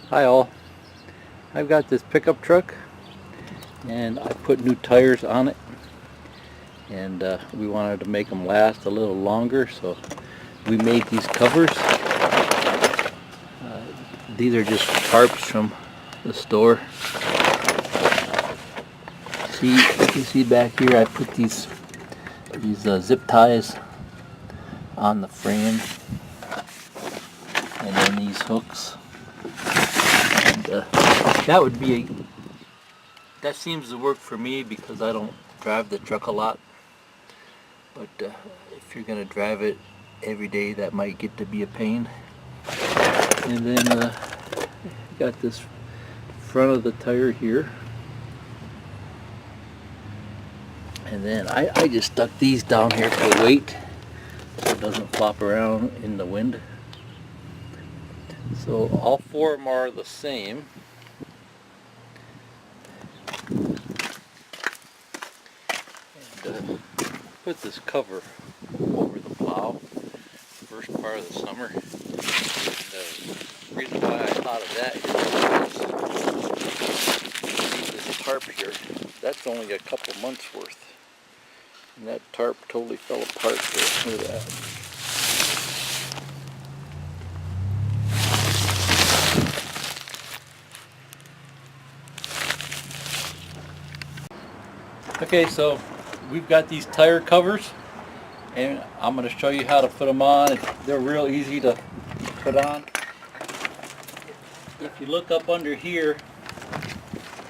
Hi all, I've got this pickup truck and I put new tires on it, and we wanted to make them last a little longer, so we made these covers. These are just tarps from the store. See, you can see back here I put these zip ties on the frame, and then these hooks. And that seems to work for me because I don't drive the truck a lot. But if you're gonna drive it every day, that might get to be a pain. And then got this front of the tire here. And then I just stuck these down here for weight so it doesn't flop around in the wind. So all four of them are the same. And put this cover over the plow first part of the summer. And the reason why I thought of that is this tarp here, that's only a couple months worth. And that tarp totally fell apart there. Look at that. Okay, so we've got these tire covers, and I'm going to show you how to put them on. They're real easy to put on. If you look up under here,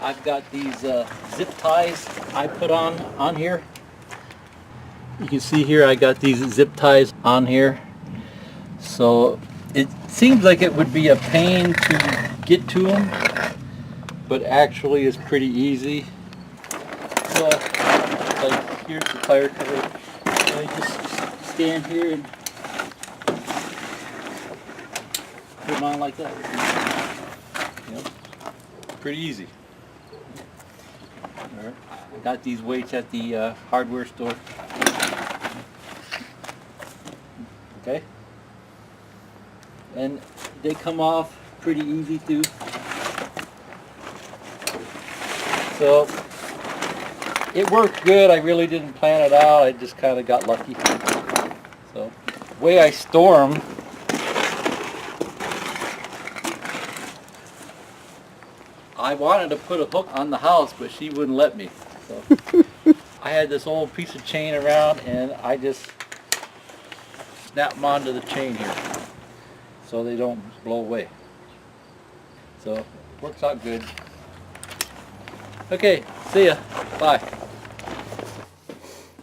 I've got these zip ties I put on here. You can see here I got these zip ties on here. So it seems like it would be a pain to get to them, but actually it's pretty easy. So, like, here's the tire cover. I just stand here and put them on like that. Yep. Pretty easy. Alright. I got these weights at the hardware store. Okay. And they come off pretty easy too. So it worked good. I really didn't plan it out. I just kind of got lucky. So the way I store them, I wanted to put a hook on the house, but she wouldn't let me. So I had this old piece of chain around, and I just snap them onto the chain here so they don't blow away. So it works out good. Okay, see ya. Bye.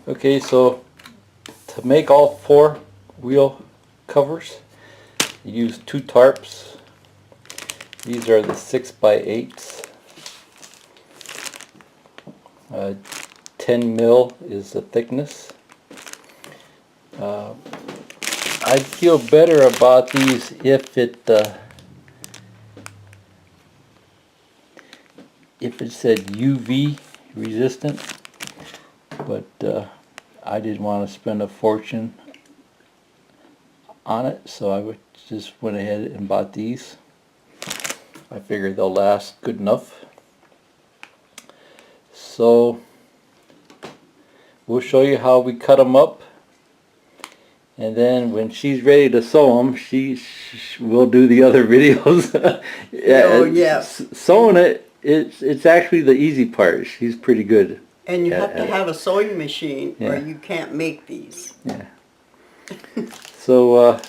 Okay, so to make all four wheel covers, you use two tarps. These are the 6x8s. 10 mil is the thickness. I'd feel better about these if it said UV resistant, but I didn't want to spend a fortune on it, so I just went ahead and bought these. I figured they'll last good enough. So we'll show you how we cut them up, and then when she's ready to sew them, she will do the other videos. Oh yes. Sewing it's actually the easy part. She's pretty good. And you have to have a sewing machine, Yeah. or you can't make these. Yeah. So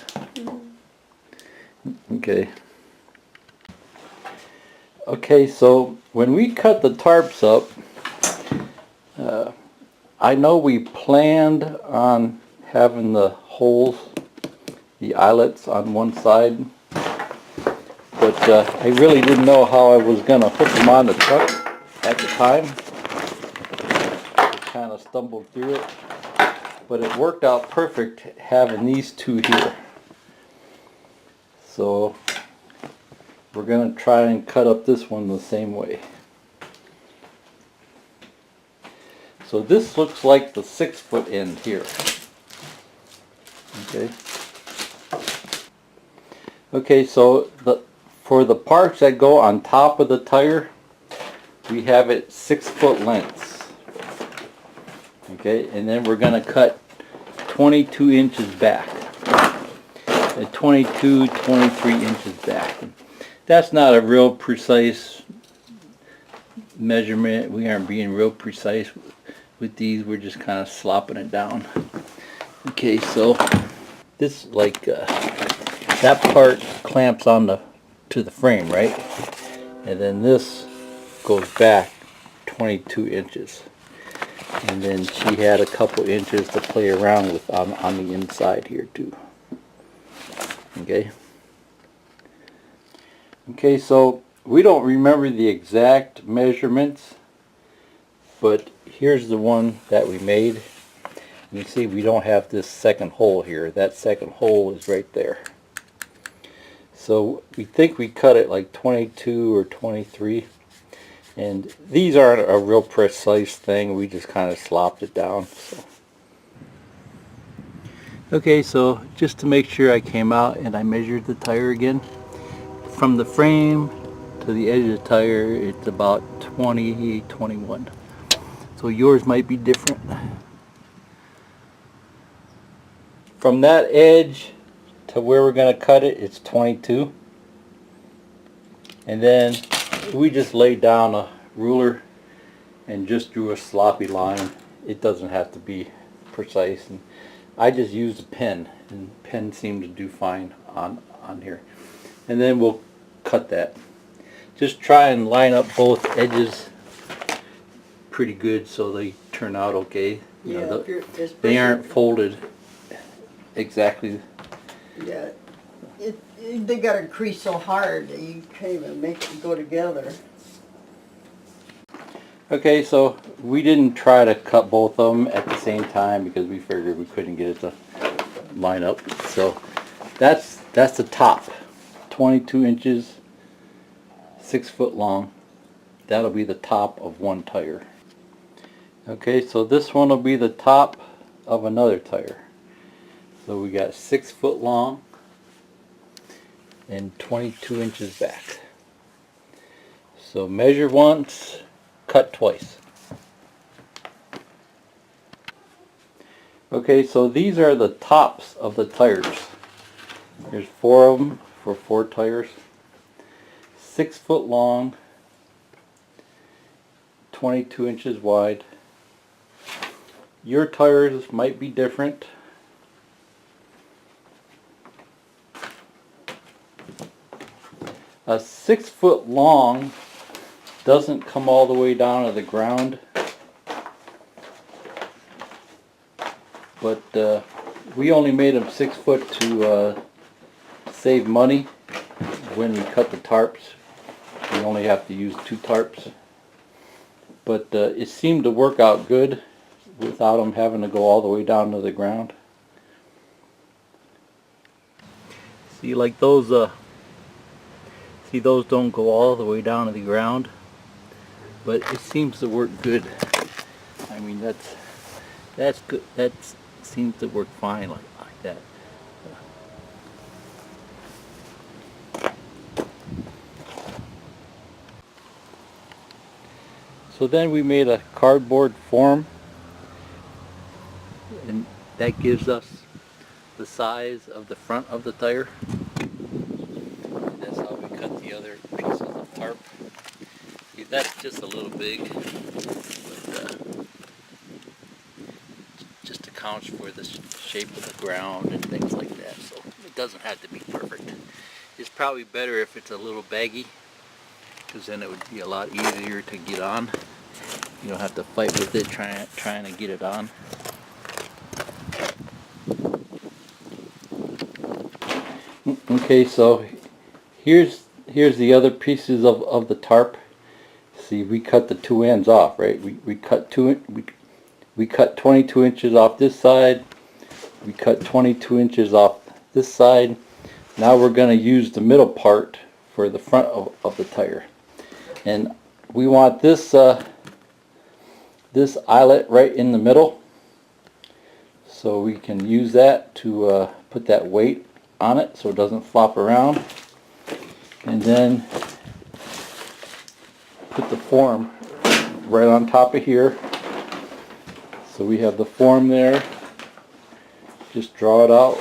okay, so when we cut the tarps up, I know we planned on having the holes, the eyelets on one side, but I really didn't know how I was going to hook them on the truck at the time. I kind of stumbled through it, but it worked out perfect having these two here. So we're going to try and cut up this one the same way. So this looks like the 6-foot end here. Okay. Okay, so the For the parts that go on top of the tire, we have it 6 foot lengths. Okay, and then we're going to cut 22 inches back. 22, 23 inches back. That's not a real precise measurement. We aren't being real precise with these. We're just kind of slopping it down. Okay, so this that part clamps on to the frame, right? And then this goes back 22 inches. And then she had a couple inches to play around with on the inside here too. Okay. Okay, so we don't remember the exact measurements, but here's the one that we made. You see we don't have this second hole here. That second hole is right there. So we think we cut it like 22 or 23. And these aren't a real precise thing. We just kind of slopped it down. So. Okay, so just to make sure I came out and I measured the tire again. From the frame to the edge of the tire, it's about 20, 21. So yours might be different. From that edge to where we're going to cut it, it's 22. And then we just laid down a ruler and just drew a sloppy line. It doesn't have to be precise. And I just used a pen, and pen seemed to do fine on here. And then we'll cut that. Just try and line up both edges pretty good so they turn out okay. You know, they aren't folded exactly. Yeah, they got to crease so hard that you can't even make them go together. Okay, so we didn't try to cut both of them at the same time because we figured we couldn't get it to line up. So that's the top, 22 inches, 6 foot long. That'll be the top of one tire. Okay, so this one will be the top of another tire. So we got 6 foot long and 22 inches back. So measure once, cut twice. Okay, so these are the tops of the tires. There's 4 of them for 4 tires. 6 foot long, 22 inches wide. Your tires might be different. A 6 foot long doesn't come all the way down to the ground, but we only made them 6 foot to save money when we cut the tarps. We only have to use 2 tarps, but it seemed to work out good without them having to go all the way down to the ground. See, like those see, those don't go all the way down to the ground, but it seems to work good. I mean, that's good. That seems to work fine like that. So then we made a cardboard form, and that gives us the size of the front of the tire. That's how we cut the other pieces of tarp. See, that's just a little big, but just accounts for the shape of the ground and things like that. So it doesn't have to be perfect. It's probably better if it's a little baggy, because then it would be a lot easier to get on. You don't have to fight with it trying to get it on. Okay, so here's the other pieces of the tarp. See, we cut the 2 ends off, right? We cut 22 inches off this side. We cut 22 inches off this side. Now we're going to use the middle part for the front of the tire, and we want this this eyelet right in the middle, so we can use that to put that weight on it so it doesn't flop around. And then put the form right on top of here. So we have the form there. Just draw it out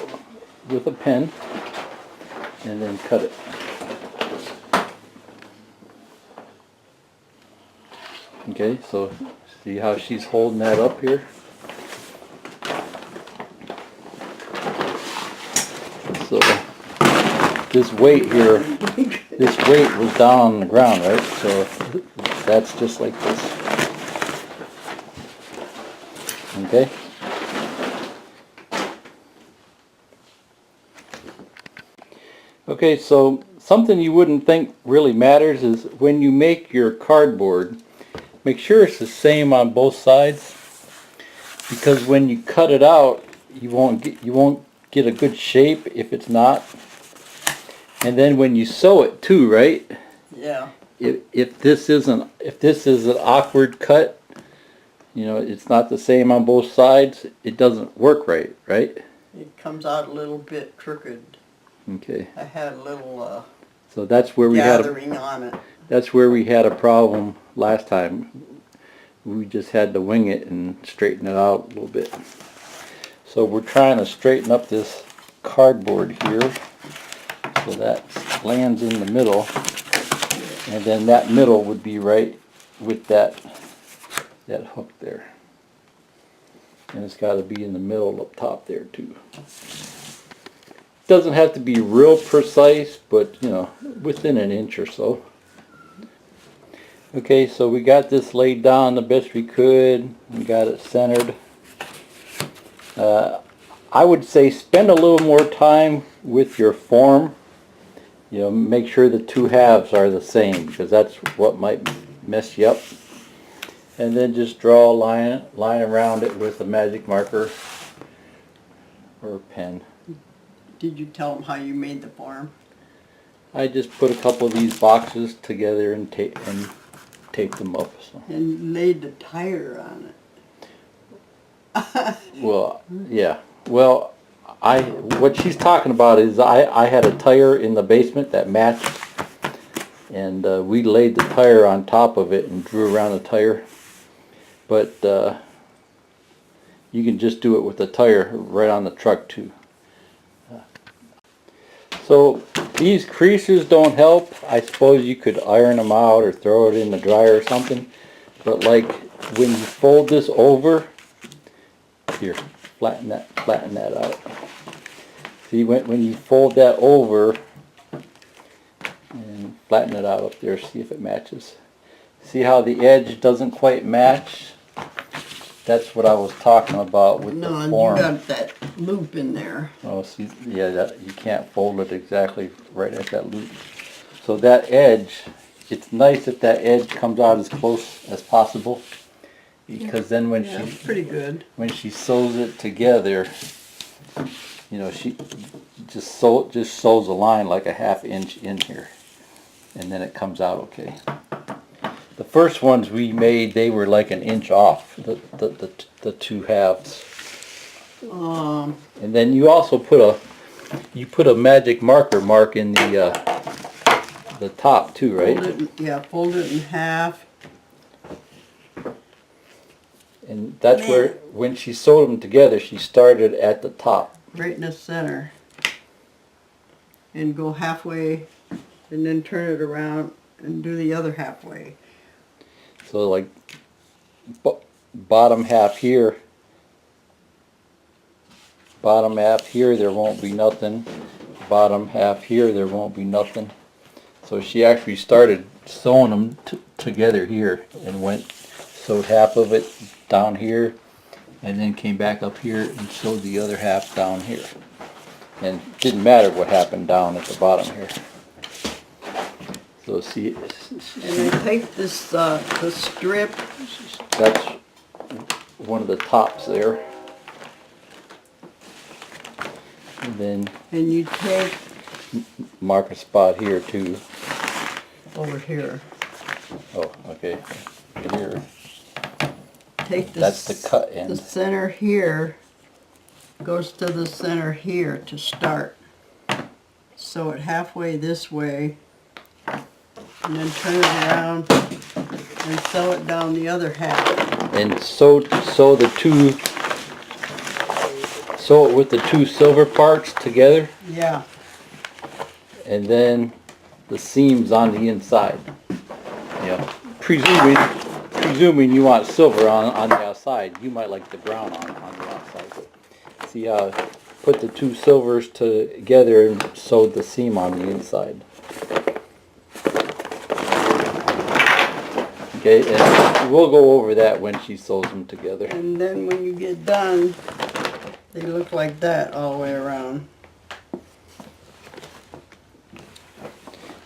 with a pen and then cut it. Okay, so see how she's holding that up here? So this weight here, this weight was down on the ground, right? So that's just like this. Okay? Okay, so something you wouldn't think really matters is when you make your cardboard, make sure it's the same on both sides, because when you cut it out, you won't get a good shape if it's not. And then when you sew it too, right? Yeah. If this is an awkward cut, you know, it's not the same on both sides, it doesn't work right, right? It comes out a little bit crooked. Okay. I had a little So that's where we gathering on it. that's where we had a problem last time. We just had to wing it and straighten it out a little bit. So we're trying to straighten up this cardboard here so that lands in the middle, and then that middle would be right with that hook there. And it's got to be in the middle up top there too. Doesn't have to be real precise, but you know, within an inch or so. Okay, so we got this laid down the best we could. We got it centered. I would say spend a little more time with your form. You know, make sure the two halves are the same, because that's what might mess you up. And then just draw a line around it with a magic marker or a pen. Did you tell them how you made the form? I just put a couple of these boxes together and tape them up. So. And laid the tire on it. Well, yeah. Well, what she's talking about is I had a tire in the basement that matched, and we laid the tire on top of it and drew around the tire. But you can just do it with the tire right on the truck too. So these creases don't help. I suppose you could iron them out or throw it in the dryer or something. But like when you fold this over, here, flatten that out. See, when you fold that over and flatten it out up there, see if it matches. See how the edge doesn't quite match? That's what I was talking about with the form. No, you got that loop in there. Oh, see, yeah, you can't fold it exactly right at that loop. So that edge, it's nice if that edge comes out as close as possible, because then when it's pretty good. When she sews it together, you know, she just sews a line like a ½ inch in here, and then it comes out okay. The first ones we made, they were like an inch off, the two halves. And then you also put a magic marker mark in the top too, right? Fold it in half. And that's where, when she sewed them together, she started at the top. Right in the center. And go halfway, and then turn it around and do the other halfway. So like bottom half here, there won't be nothing. Bottom half here, there won't be nothing. So she actually started sewing them together here and sewed half of it down here, and then came back up here and sewed the other half down here. And it didn't matter what happened down at the bottom here. So see, and I take this the strip. That's one of the tops there. And then you take mark a spot here too. over here. Oh, okay. Here. Take That's the cut end. The center here goes to the center here to start. Sew it halfway this way and then turn it around and sew it down the other half. And sew it with the two silver parts together, Yeah. and then the seams on the inside. Yeah. Presuming you want silver on the outside, you might like the brown on the outside. But see how I put the two silvers together and sewed the seam on the inside. Okay, and we'll go over that when she sews them together. And then when you get done, they look like that all the way around.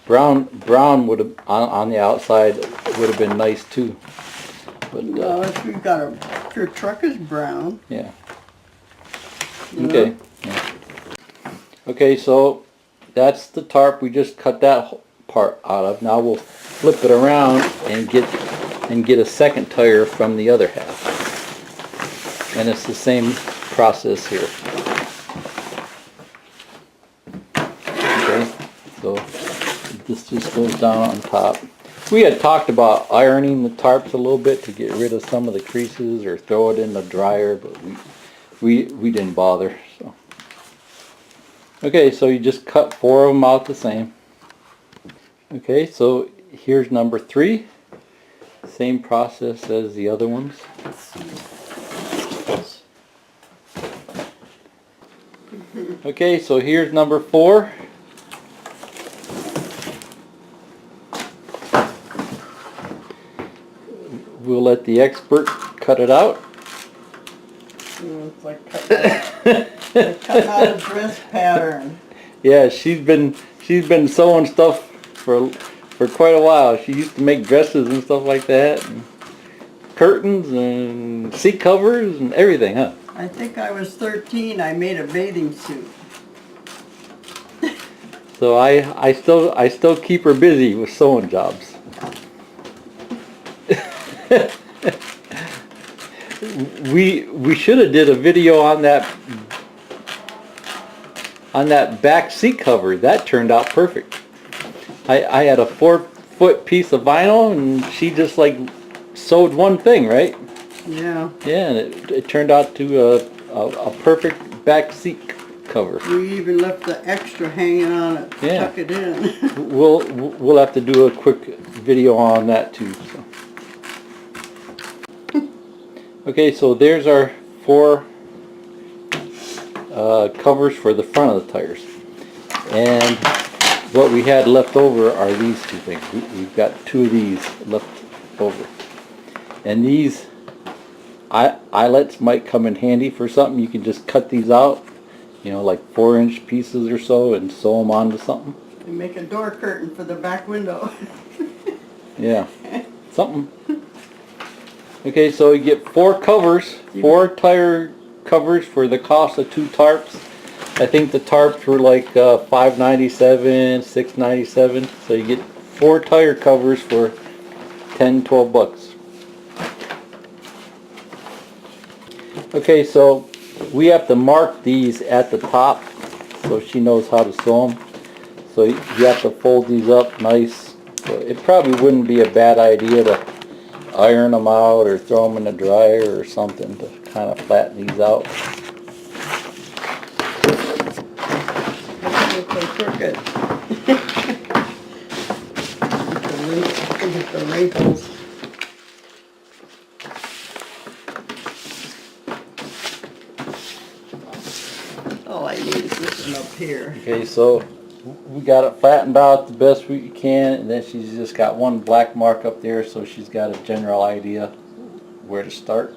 Brown would have on the outside would have been nice too. But Well, if your truck is brown. yeah. You Okay. know? Yeah. Okay, so that's the tarp. We just cut that part out of. Now we'll flip it around and get a second tire from the other half. And it's the same process here. Okay, so this just goes down on top. We had talked about ironing the tarps a little bit to get rid of some of the creases or throw it in the dryer, but we didn't bother. So okay, so you just cut 4 of them out the same. Okay, so here's number 3. Same process as the other ones. Okay, so here's number 4. We'll let the expert cut it out. It's like cutting out a dress pattern. Yeah, she's been sewing stuff for quite a while. She used to make dresses and stuff like that, and curtains and seat covers and everything, huh? I think I was 13. I made a bathing suit. So I still keep her busy with sewing jobs. we should have did a video on that back seat cover. That turned out perfect. I had a 4-foot piece of vinyl and she just like sewed one thing, right? Yeah. Yeah, and it turned out to a perfect back seat cover. We even left the extra hanging on it to Yeah. tuck it in. We'll have to do a quick video on that too. So. Okay, so there's our 4 covers for the front of the tires, and what we had left over are these 2 things. We've got 2 of these left over, and these eyelets might come in handy for something. You can just cut these out, you know, like 4-inch pieces or so, and sew them onto something. And make a door curtain for the back window. Yeah, something. Okay, so you get 4 covers, 4 tire covers for the cost of 2 tarps. I think the tarps were like $5.97, $6.97. So you get 4 tire covers for $10, $12. Okay, so we have to mark these at the top so she knows how to sew them. So you have to fold these up nice. So it probably wouldn't be a bad idea to iron them out or throw them in the dryer or something to kind of flatten these out. Look so crooked. Look at the wrinkles. All I need is this one up here. Okay, so we got it flattened out the best we can, and then she's just got one black mark up there, so she's got a general idea where to start.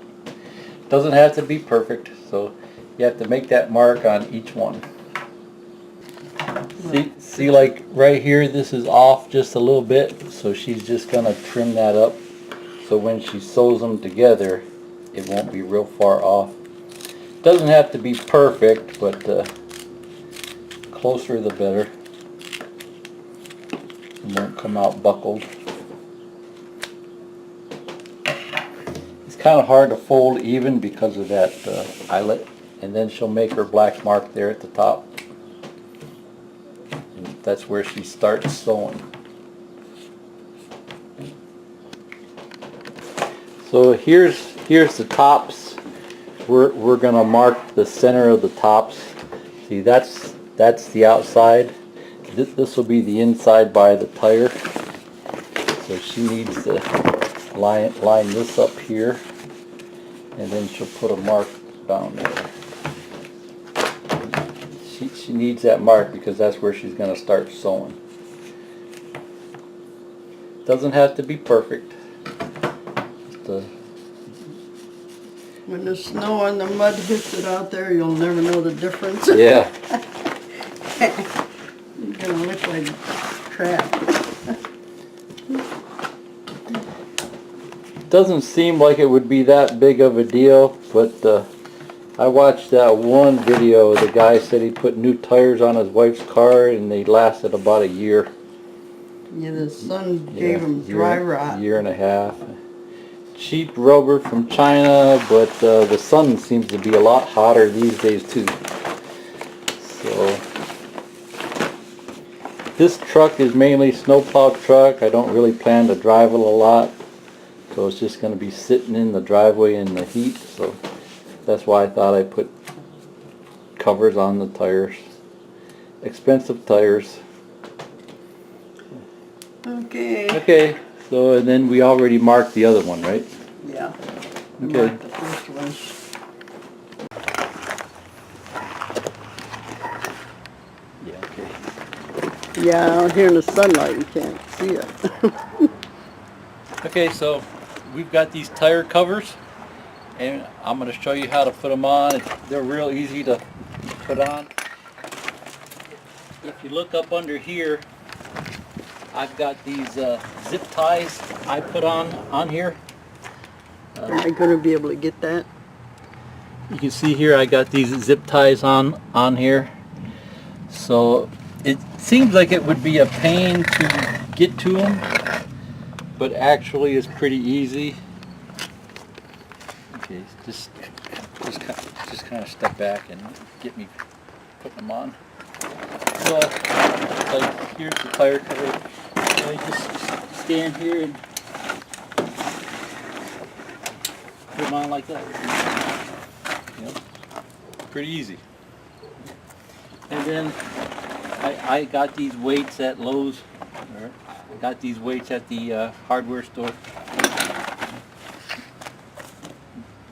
Doesn't have to be perfect, so you have to make that mark on each one. See, like right here, this is off just a little bit, so she's just gonna trim that up, so when she sews them together, it won't be real far off. Doesn't have to be perfect, but closer the better. It won't come out buckled. It's kind of hard to fold even because of that eyelet, and then she'll make her black mark there at the top. And that's where she starts sewing. here's the tops. We're gonna mark the center of the tops. See, that's the outside. This will be the inside by the tire. So she needs to line this up here, and then she'll put a mark down there. She needs that mark because that's where she's gonna start sewing. Doesn't have to be perfect. When the snow and the mud hits it out there, you'll never know the difference. Yeah. You're gonna look like crap. Doesn't seem like it would be that big of a deal, but I watched that one video. The guy said he put new tires on his wife's car and they lasted about a year. Yeah, the sun gave him dry rot. Year and a half. Cheap rubber from China, but the sun seems to be a lot hotter these days too. So this truck is mainly snowplow truck. I don't really plan to drive it a lot, so it's just going to be sitting in the driveway in the heat. So that's why I thought I'd put covers on the tires. Expensive tires. Okay. Okay, so and then we already marked the other one, right? Yeah. Okay. Mark the first one. Yeah, okay. Yeah, out here in the sunlight, you can't see it. Okay, so we've got these tire covers, and I'm going to show you how to put them on. They're real easy to put on. If you look up under here, I've got these zip ties I put on here. Am I going to be able to get that? You can see here I got these zip ties on here. So it seems like it would be a pain to get to them, but actually it's pretty easy. Okay, just kind of step back and get me putting them on. So like here's the tire cover. I just stand here and put them on like that. Yep. Pretty easy. And then I got these weights at Lowe's, or I got these weights at the hardware store.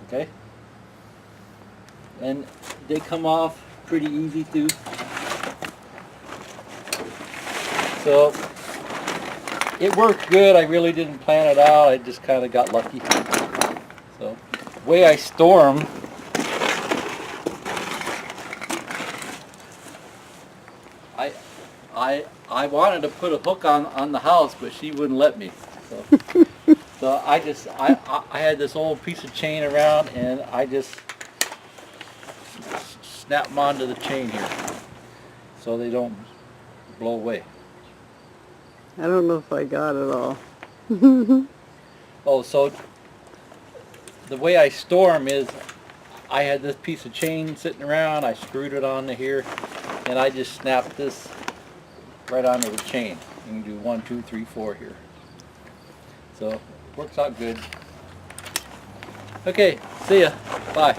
Okay? And they come off pretty easy too. So it worked good. I really didn't plan it out. I just kind of got lucky. So the way I store them, I wanted to put a hook on the house, but she wouldn't let me. So I had this old piece of chain around, and I just snap them onto the chain here, so they don't blow away. I don't know if I got it all. Oh, so the way I store them is I had this piece of chain sitting around, I screwed it onto here, and I just snapped this right onto the chain. You can do 1, 2, 3, 4 here. So, works out good. Okay, see ya. Bye.